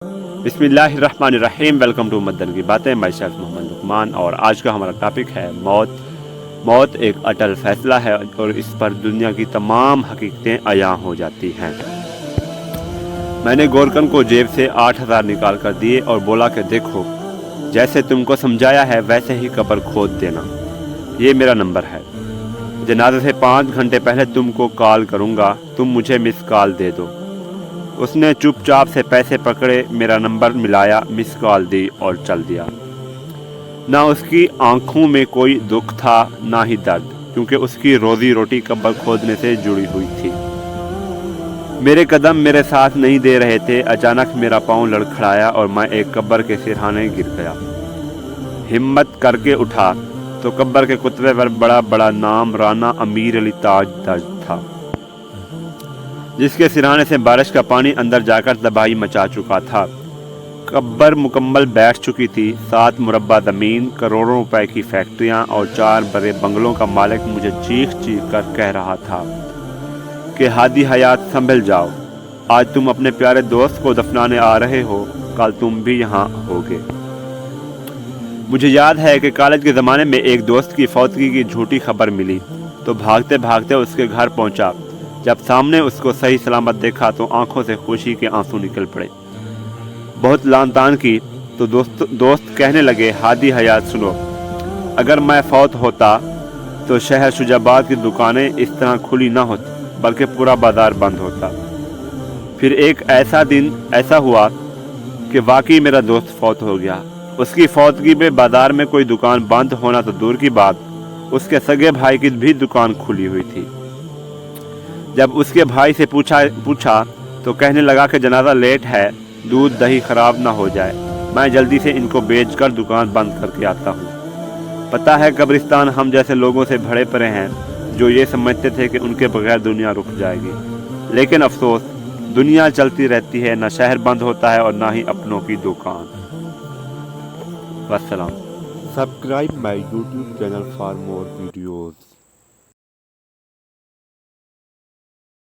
बिस्मिल्लाहिर्रहमानिर्रहीम। Welcome to Madan की बातें। माई सेल्फ मोहम्मद लुकमान और आज का हमारा टॉपिक है मौत। मौत एक अटल फैसला है और इस पर दुनिया की तमाम हकीकतें अयां हो जाती हैं। मैंने गोरकन को जेब से 8,000 निकाल कर दिए और बोला कि देखो, जैसे तुमको समझाया है वैसे ही कब्र खोद देना। ये मेरा नंबर है। जनाजे से 5 घंटे पहले तुमको कॉल करूँगा, तुम मुझे मिस कॉल दे दो। उसने चुपचाप से पैसे पकड़े, मेरा नंबर मिलाया, मिस कॉल दी और चल दिया। ना उसकी आंखों में कोई दुख था ना ही दर्द, क्योंकि उसकी रोजी रोटी कब्र खोदने से जुड़ी हुई थी। मेरे कदम मेरे साथ नहीं दे रहे थे। अचानक मेरा पाँव लड़खड़ाया और मैं एक कब्र के सिरहाने गिर गया। हिम्मत करके उठा तो कब्र के कुतबे पर बड़ा बड़ा नाम राना अमीर अली ताज दर्ज था, जिसके सिरहाने से बारिश का पानी अंदर जाकर तबाही मचा चुका था। कब्र मुकम्मल बैठ चुकी थी। 7 मुरब्बा ज़मीन, करोड़ों रुपए की फैक्ट्रियां और 4 बड़े बंगलों का मालिक मुझे चीख चीख कर कह रहा था कि हादी हयात संभल जाओ, आज तुम अपने प्यारे दोस्त को दफनाने आ रहे हो, कल तुम भी यहाँ होगे। मुझे याद है कि कॉलेज के ज़माने में एक दोस्त की फौतगी की झूठी खबर मिली तो भागते भागते उसके घर पहुँचा। जब सामने उसको सही सलामत देखा तो आंखों से खुशी के आंसू निकल पड़े। बहुत लानतान की तो दोस्त कहने लगे, हादी हयात सुनो, अगर मैं फौत होता तो शहर शुजाबाद की दुकानें इस तरह खुली ना होती, बल्कि पूरा बाजार बंद होता। फिर एक ऐसा दिन ऐसा हुआ कि वाकई मेरा दोस्त फौत हो गया। उसकी फौतगी में बाजार में कोई दुकान बंद होना तो दूर की बात, उसके सगे भाई की भी दुकान खुली हुई थी। जब उसके भाई से पूछा तो कहने लगा कि जनाजा लेट है, दूध दही खराब ना हो जाए, मैं जल्दी से इनको बेचकर दुकान बंद करके आता हूँ। पता है कब्रिस्तान हम जैसे लोगों से भरे पड़े हैं जो ये समझते थे कि उनके बगैर दुनिया रुक जाएगी। लेकिन अफसोस, दुनिया चलती रहती है, ना शहर बंद होता है और ना ही अपनों की दुकान। वस्सलाम। Subscribe my YouTube channel for more videos.